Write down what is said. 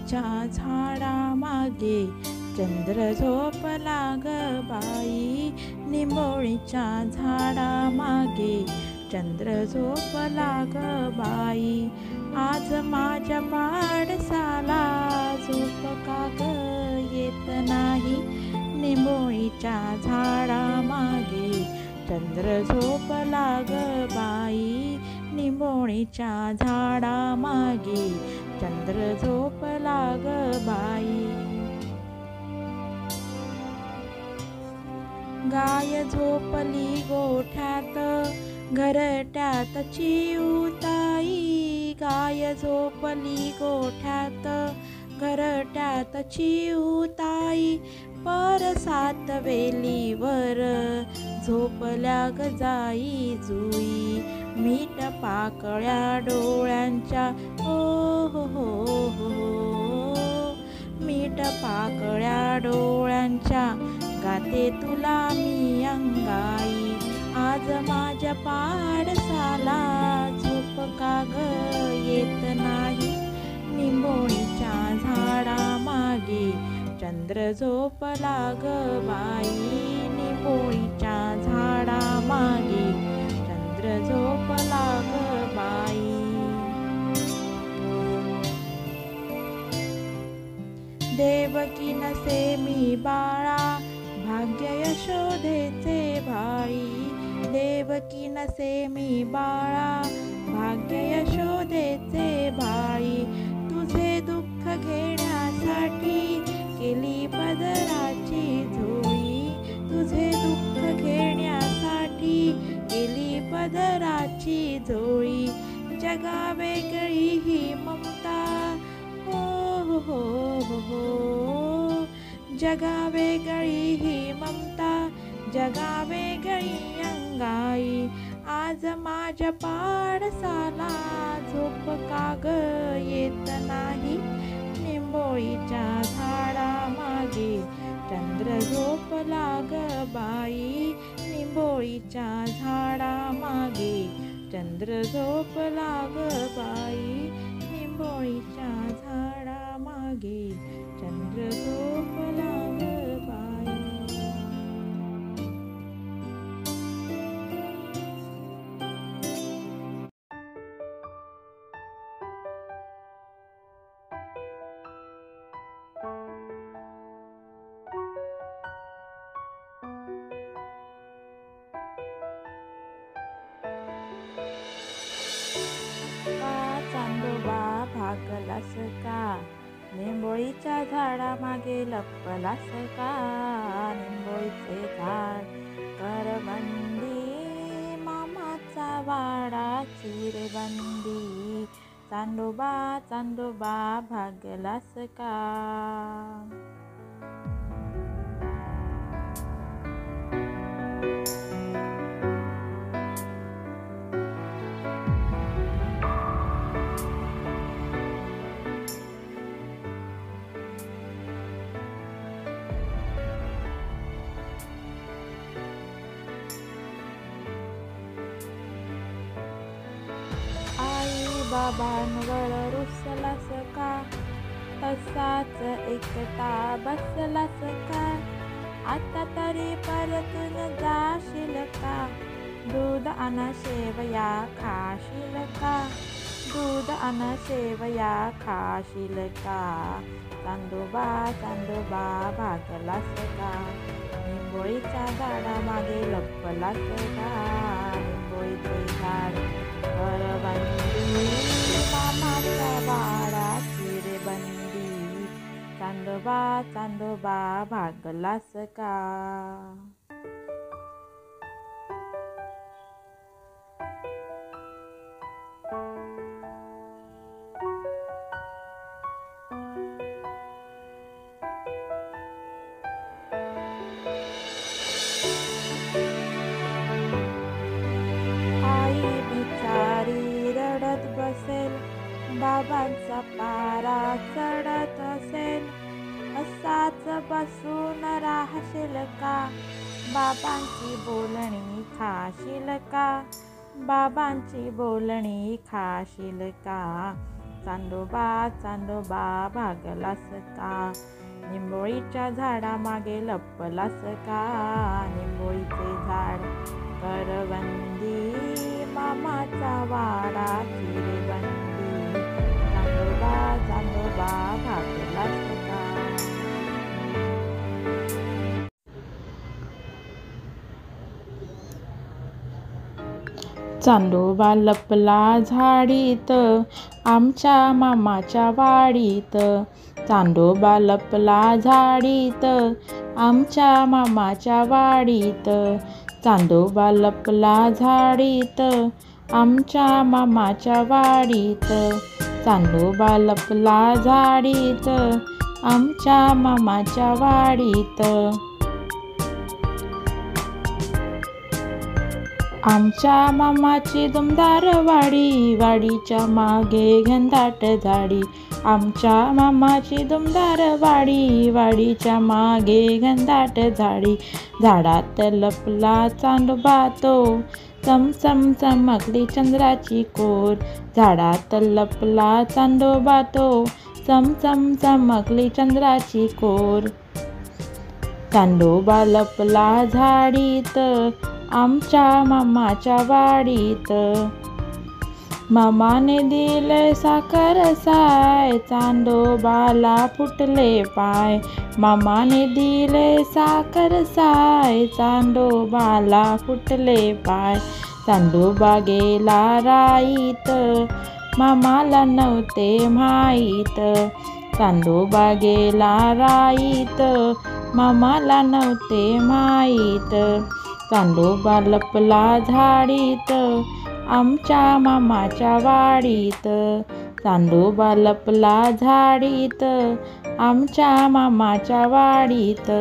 निंबोळीच्या झाडामागे चंद्र झोपला ग बाई. निंबोळीच्या झाडामागे चंद्र झोपला ग बाई. आज माझ्या पाडसाला झोप का ग येत नाही. निंबोळीच्या झाडामागे चंद्र झोपला ग बाई. निंबोळीच्या झाडामागे चंद्र झोपला ग बाई. गाय झोपली गोठ्यात घरट्यात चिऊताई. गाय झोपली गोठ्यात घरट्यात चिऊताई. परसात वेलीवर झोपल्या ग जाई जुई. मीठ पाकळ्या डोळ्यांच्या हो हो हो हो. मीठ पाकळ्या डोळ्यांच्या गाते तुला मी अंगाई. आज माझ्या पाडसाला झोप का ग येत नाही. निंबोळीच्या झाडामागे चंद्र झोपला ग बाई. निंबोळीच्या झाडामागे चंद्र झोपला ग बाई. देवकी नसे मी बाळा भाग्य यशोदेचे भाई. देवकी नसे मी बाळा भाग्य यशोदेचे भाई. तुझे दुःख घेण्यासाठी केली पदराची झोळी. तुझे दुःख घेण्यासाठी केली पदराची झोळी. जगा वेगळी ही ममता हो हो हो हो. जगा वेगळी ही ममता जगा वेगळी अंगाई. आज माझ्या पाडसाला झोप का ग येत नाही. निंबोळीच्या झाडामागे चंद्र झोपला ग बाई. निंबोळीच्या झाडामागे चंद्र झोपला ग बाई. निंबोळीच्या झाडामागे चंद्र झोपला ग बाई. चांदोबा भागलास का निंबोळीच्या झाडामागे लपलास का. निंबोळीचे झाड करवंदी मामाचा वाडा चिरेबंदी. चांदोबा चांदोबा भागलास का. बाबांवर रुसलास का तसाच एकटा बसलास का. आता तरी परतून जाशील का. दूध अन शेवया खाशील का. दूध अन शेवया खाशील का. चांदोबा चांदोबा भागलास का. निंबोळीच्या झाडामागे लपलास का. निंबोळीचे झाड करवंदी मामाचा वाडा चिरेबंदी. चांदोबा चांदोबा भागलास का. बसेल बाबांचा पारा चढत असेल. असाच बसून राहशील का. बाबांची बोलणी खाशील का. बाबांची बोलणी खाशील का. चांदोबा चांदोबा भागलास का, निंबोळीच्या झाडामागे लपलास का, निंबोळीचे झाड करवंदी, मामाचा वाडा चिरेबंदी, चांदोबा चांदोबा भागलास का. चांदोबा लपला झाडीत आमच्या मामाच्या वाडीत, चांदोबा लपला झाडीत आमच्या मामाच्या वाडीत, चांदोबा लपला झाडीत आमच्या मामाच्या वाडीत, चांदोबा लपला झाडीत आमच्या मामाच्या वाडीत. आमच्या मामाची दुमदार वाडी, वाडीच्या मागे घनदाट झाडी, आमच्या मामाची दुमदार वाडी, वाडीच्या मागे घनदाट झाडी, झाडात लपला चांदोबा तो, चमचम चमकली चंद्राची कोर, झाडात लपला चांदोबा तो, चमचम चमकली चंद्राची कोर. चांदोबा लपला झाडीत आमच्या मामाच्या वाडीत, मामाने दिले साखर साय, चांदोबाला फुटले पाय, मामाने दिले साखर साय, चांदोबाला फुटले पाय. चांदोबा गेला राईत, मामाला नव्हते माहीत, चांदोबा गेला राईत, मामाला नव्हते माहीत, चांदोबा लपला झाडीत आमच्या मामाच्या वाडीत, चांदोबा लपला झाडीत आमच्या मामाच्या वाडीत.